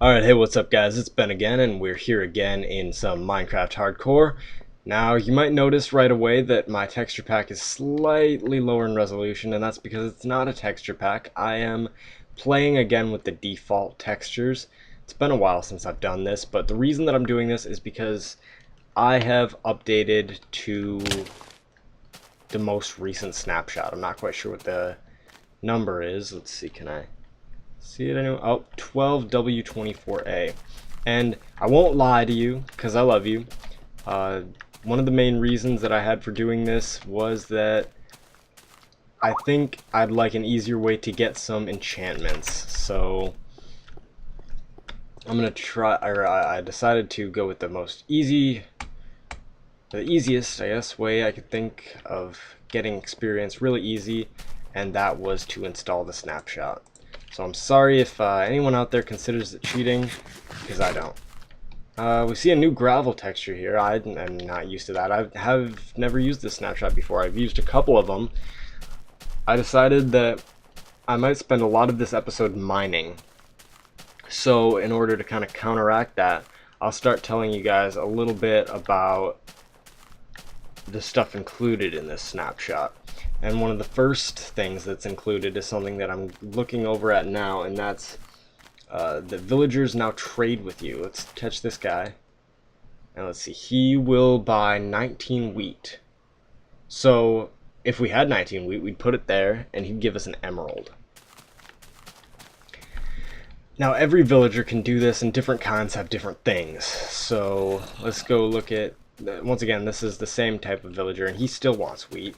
Alright, hey, what's up guys? It's Ben again, and we're here again in some Minecraft Hardcore. Now, you might notice right away that my texture pack is slightly lower in resolution, and that's because it's not a texture pack. I am playing again with the default textures. It's been a while since I've done this, but the reason that I'm doing this is because I have updated to the most recent snapshot. I'm not quite sure what the number is. Let's see, can I see it anyway? Oh, 12W24A. And I won't lie to you, because I love you. One of the main reasons that I had for doing this was that I think I'd like an easier way to get some enchantments. So I'm gonna try, or I decided to go with the easiest, I guess, way I could think of getting experience really easy, and that was to install the Snapshot. So I'm sorry if anyone out there considers it cheating, because I don't. We see a new gravel texture here. I'm not used to that. I have never used this snapshot before. I've used a couple of them. I decided that I might spend a lot of this episode mining. So in order to kind of counteract that, I'll start telling you guys a little bit about the stuff included in this snapshot. And one of the first things that's included is something that I'm looking over at now, and that's the villagers now trade with you. Let's catch this guy. And let's see, he will buy 19 wheat. So if we had 19 wheat, we'd put it there, and he'd give us an emerald. Now every villager can do this, and different kinds have different things. So let's go look at, once again, this is the same type of villager, and he still wants wheat.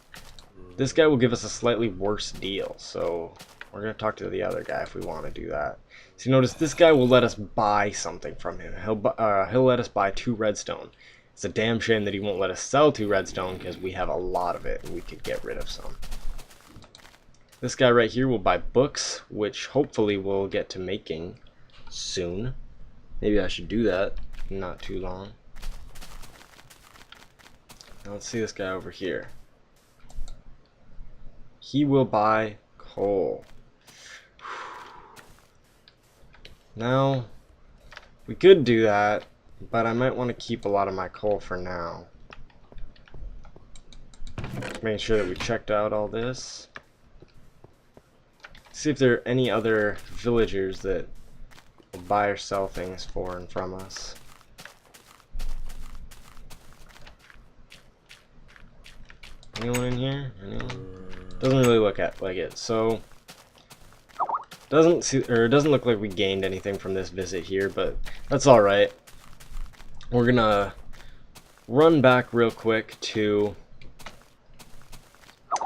This guy will give us a slightly worse deal, so we're going to talk to the other guy if we want to do that. So you notice this guy will let us buy something from him. He'll let us buy 2 redstone. It's a damn shame that he won't let us sell 2 redstone, because we have a lot of it and we could get rid of some. This guy right here will buy books, which hopefully we'll get to making soon. Maybe I should do that in not too long. Now let's see this guy over here. He will buy coal. Now, we could do that, but I might want to keep a lot of my coal for now. Making sure that we checked out all this. See if there are any other villagers that will buy or sell things for and from us. Anyone in here? Anyone? Doesn't really look like it. So it doesn't look like we gained anything from this visit here, but that's all right. We're gonna run back real quick to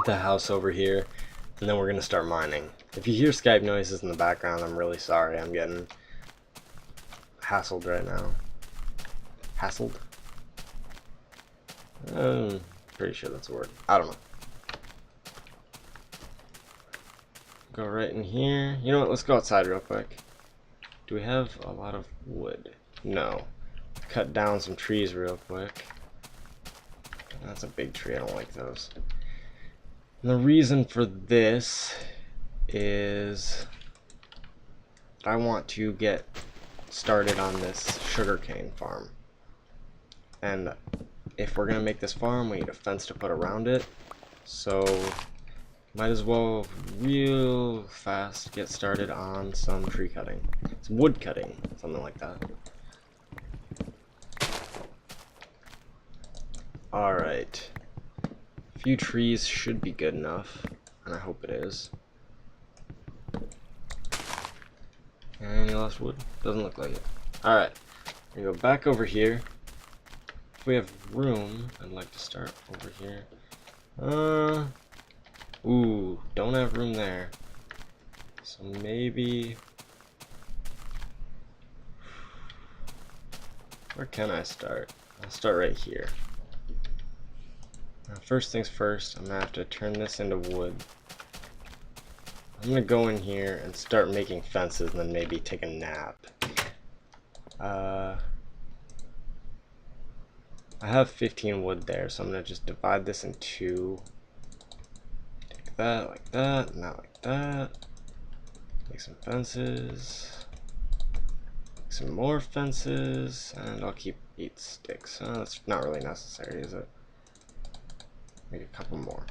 the house over here, and then we're gonna start mining. If you hear Skype noises in the background, I'm really sorry. I'm getting hassled right now. Hassled? Pretty sure that's a word. I don't know. Go right in here. You know what? Let's go outside real quick. Do we have a lot of wood? No. Cut down some trees real quick. That's a big tree. I don't like those. And the reason for this is I want to get started on this sugarcane farm. And if we're gonna make this farm, we need a fence to put around it. So might as well real fast get started on some tree cutting. Some wood cutting, something like that. Alright. A few trees should be good enough, and I hope it is. Any less wood? Doesn't look like it. Alright. We're gonna go back over here. If we have room, I'd like to start over here. Ooh, don't have room there. So maybe... where can I start? I'll start right here. Now, first things first, I'm gonna have to turn this into wood. I'm gonna go in here and start making fences and then maybe take a nap. I have 15 wood there, so I'm gonna just divide this in 2. That like that, not like that. Make some fences. Some more fences, and I'll keep 8 sticks. That's not really necessary, is it? Make a couple more.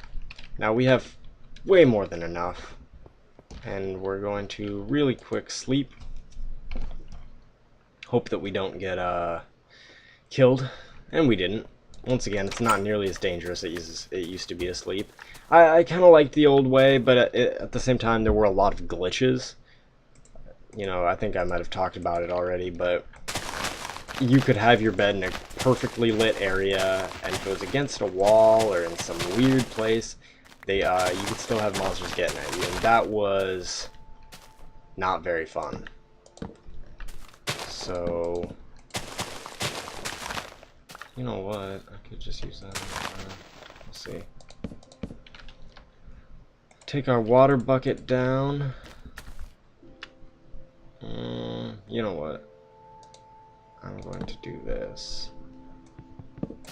Now we have way more than enough, and we're going to really quick sleep. Hope that we don't get killed, and we didn't. Once again, it's not nearly as dangerous as it used to be asleep. I kind of liked the old way, but at the same time, there were a lot of glitches. You know, I think I might have talked about it already, but you could have your bed in a perfectly lit area, and if it was against a wall or in some weird place, you could still have monsters getting at you, and that was not very fun. So, you know what? I could just use that. Let's see. Take our water bucket down. You know what? I'm going to do this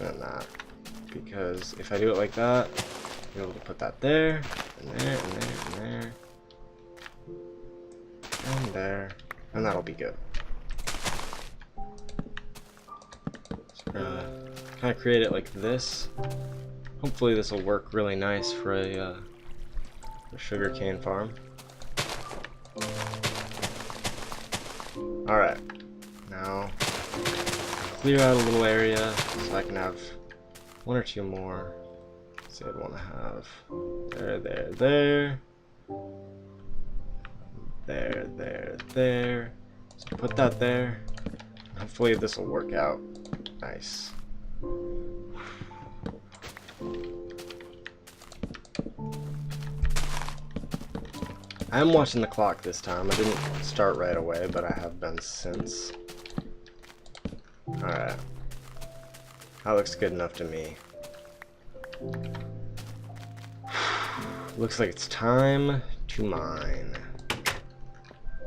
and that, because if I do it like that, I'll be able to put that there, and there, and there, and there, and there, and that'll be good. So kind of create it like this. Hopefully this will work really nice for a sugarcane farm. Alright, now clear out a little area so I can have 1 or 2 more. So I'd want to have there, there, there, there, there, there. So put that there. Hopefully this will work out nice. I am watching the clock this time. I didn't start right away, but I have been since. Alright. That looks good enough to me. Looks like it's time to mine.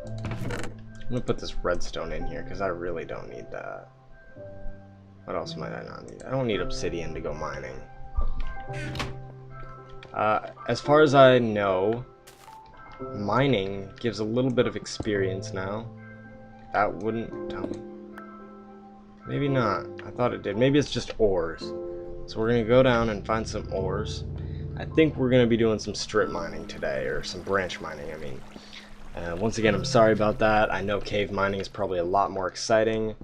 I'm gonna put this redstone in here because I really don't need that. What else might I not need? I don't need obsidian to go mining. As far as I know, mining gives a little bit of experience now. That wouldn't tell me. Maybe not. I thought it did. Maybe it's just ores. So we're going to go down and find some ores. I think we're going to be doing some strip mining today, or some branch mining, I mean. Once again, I'm sorry about that. I know cave mining is probably a lot more exciting,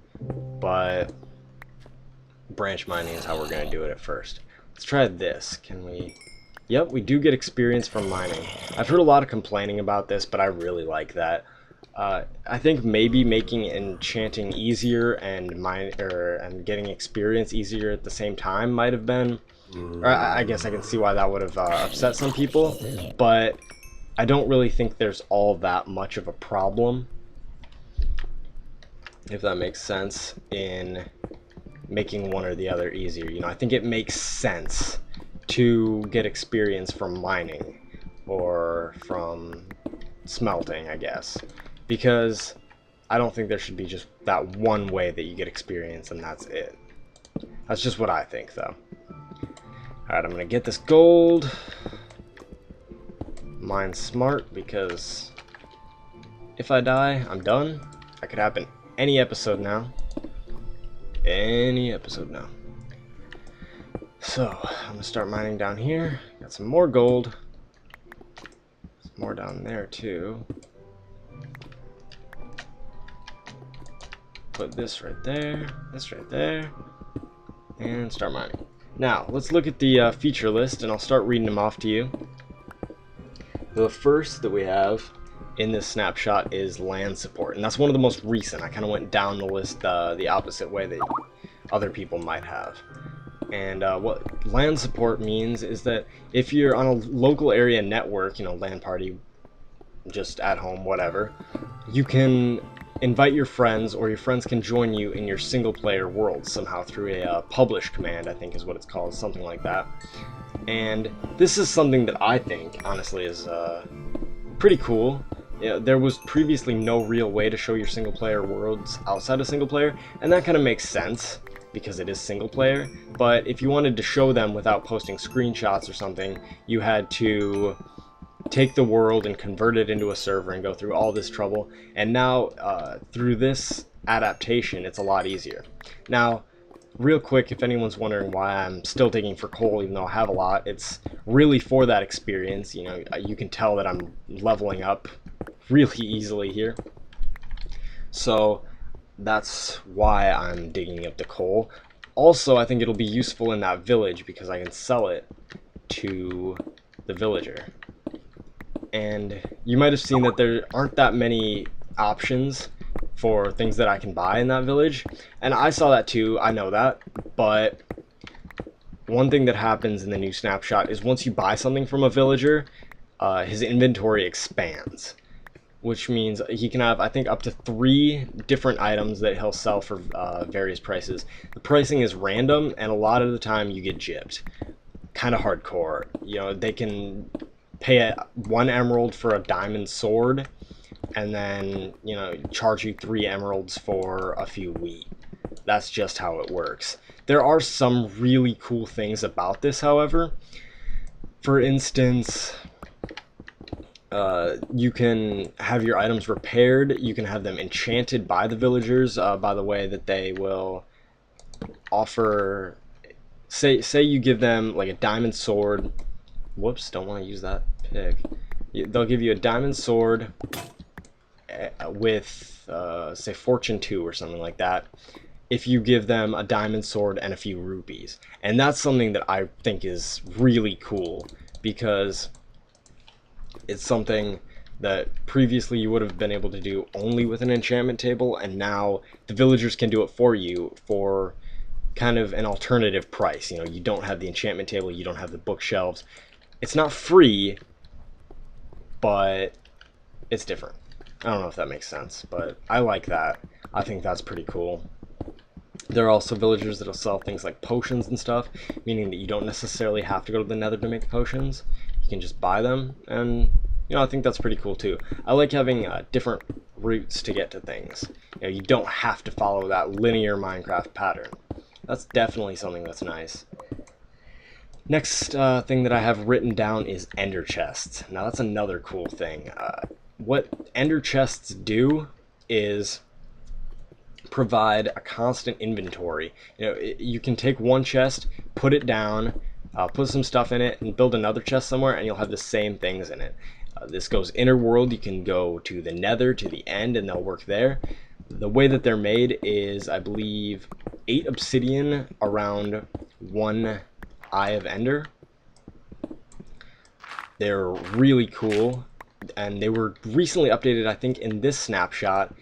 but branch mining is how we're going to do it at first. Let's try this. Can we... Yep, we do get experience from mining. I've heard a lot of complaining about this, but I really like that. I think maybe making enchanting easier and getting experience easier at the same time might have been... Or I guess I can see why that would have upset some people, but I don't really think there's all that much of a problem, if that makes sense, in making one or the other easier. You know, I think it makes sense to get experience from mining or from smelting, I guess, because I don't think there should be just that one way that you get experience and that's it. That's just what I think, though. Alright, I'm gonna get this gold. Mine smart, because if I die, I'm done. That could happen any episode now. Any episode now. So, I'm gonna start mining down here. Got some more gold. Some more down there, too. Put this right there, and start mining. Now, let's look at the feature list, and I'll start reading them off to you. The first that we have in this snapshot is land support, and that's one of the most recent. I kind of went down the list the opposite way that other people might have. And what land support means is that if you're on a local area network, you know, LAN party, just at home, whatever, you can invite your friends, or your friends can join you in your single player world somehow through a publish command, I think is what it's called, something like that. And this is something that I think, honestly, is pretty cool. You know, there was previously no real way to show your single player worlds outside of single player, and that kind of makes sense because it is single player. But if you wanted to show them without posting screenshots or something, you had to take the world and convert it into a server and go through all this trouble. And now through this adaptation, it's a lot easier. Now, real quick, if anyone's wondering why I'm still digging for coal even though I have a lot, it's really for that experience. You know, you can tell that I'm leveling up really easily here. So that's why I'm digging up the coal. Also, I think it'll be useful in that village because I can sell it to the villager. And you might have seen that there aren't that many options for things that I can buy in that village. And I saw that too, I know that. But one thing that happens in the new snapshot is once you buy something from a villager, his inventory expands. Which means he can have, I think, up to 3 different items that he'll sell for various prices. The pricing is random, and a lot of the time you get gypped. Kind of hardcore. You know, they can pay 1 emerald for a diamond sword, and then, you know, charge you 3 emeralds for a few wheat. That's just how it works. There are some really cool things about this, however. For instance, you can have your items repaired, you can have them enchanted by the villagers, by the way that they will offer, say you give them like a diamond sword, whoops, don't want to use that pig, they'll give you a diamond sword with, say, Fortune 2 or something like that, if you give them a diamond sword and a few rupees. And that's something that I think is really cool, because it's something that previously you would have been able to do only with an enchantment table, and now the villagers can do it for you for kind of an alternative price. You know, you don't have the enchantment table, you don't have the bookshelves. It's not free, but it's different. I don't know if that makes sense, but I like that. I think that's pretty cool. There are also villagers that'll sell things like potions and stuff, meaning that you don't necessarily have to go to the nether to make potions. You can just buy them, and you know, I think that's pretty cool too. I like having different routes to get to things. You know, you don't have to follow that linear Minecraft pattern. That's definitely something that's nice. Next thing that I have written down is ender chests. Now that's another cool thing. What ender chests do is provide a constant inventory. You know, you can take one chest, put it down, put some stuff in it, and build another chest somewhere, and you'll have the same things in it. This goes inner world. You can go to the nether, to the end, and they'll work there. The way that they're made is, I believe, 8 obsidian around 1 eye of ender. They're really cool, and they were recently updated, I think, in this snapshot,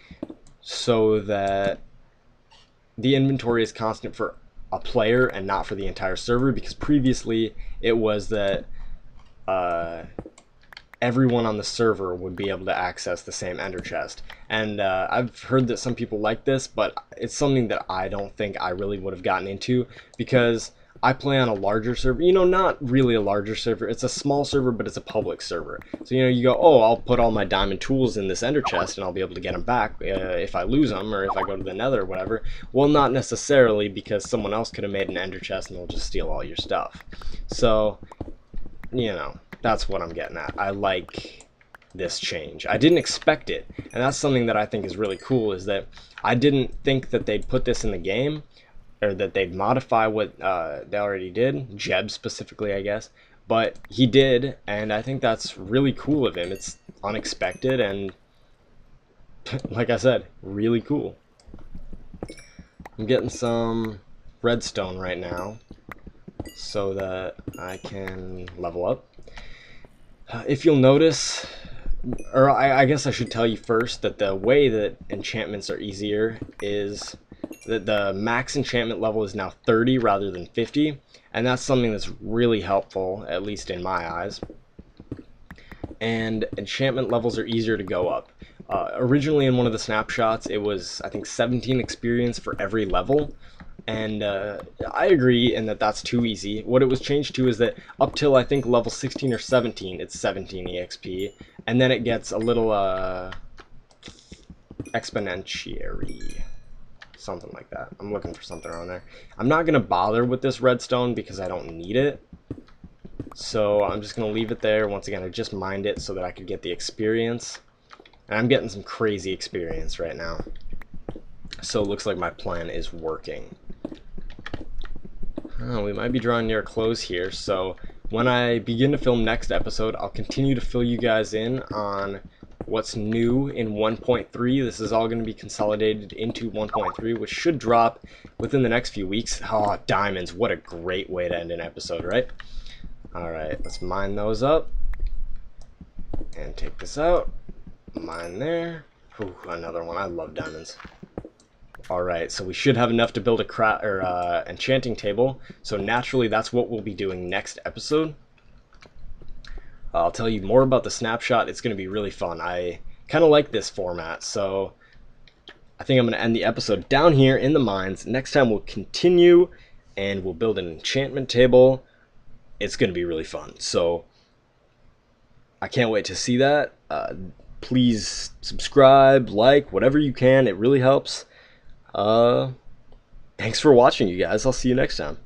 so that the inventory is constant for a player and not for the entire server, because previously it was that everyone on the server would be able to access the same ender chest. And I've heard that some people like this, but it's something that I don't think I really would have gotten into, because I play on a larger server. You know, not really a larger server. It's a small server, but it's a public server. So, you know, you go, oh, I'll put all my diamond tools in this ender chest and I'll be able to get them back if I lose them, or if I go to the nether or whatever. Well, not necessarily, because someone else could have made an ender chest and they'll just steal all your stuff. So, you know, that's what I'm getting at. I like this change. I didn't expect it, and that's something that I think is really cool, is that I didn't think that they'd put this in the game, or that they'd modify what they already did, Jeb specifically, I guess, but he did, and I think that's really cool of him. It's unexpected, and like I said, really cool. I'm getting some redstone right now so that I can level up. If you'll notice, or I guess I should tell you first, that the way that enchantments are easier is that the max enchantment level is now 30 rather than 50, and that's something that's really helpful, at least in my eyes. And enchantment levels are easier to go up. Originally in one of the snapshots it was, I think, 17 experience for every level, and I agree in that that's too easy. What it was changed to is that up till I think level 16 or 17 it's 17 EXP, and then it gets a little exponentiary, something like that. I'm looking for something around there. I'm not gonna bother with this redstone because I don't need it, so I'm just gonna leave it there. Once again, I just mined it so that I could get the experience, and I'm getting some crazy experience right now. So it looks like my plan is working. Oh, we might be drawing near a close here, so when I begin to film next episode, I'll continue to fill you guys in on what's new in 1.3. This is all going to be consolidated into 1.3, which should drop within the next few weeks. Oh, diamonds. What a great way to end an episode, right? Alright, let's mine those up. And take this out. Mine there. Ooh, another one. I love diamonds. Alright, so we should have enough to build a enchanting table. So naturally, that's what we'll be doing next episode. I'll tell you more about the snapshot. It's going to be really fun. I kind of like this format, so I think I'm going to end the episode down here in the mines. Next time we'll continue, and we'll build an enchantment table. It's going to be really fun. So I can't wait to see that. Please subscribe, like, whatever you can. It really helps. Thanks for watching, you guys. I'll see you next time.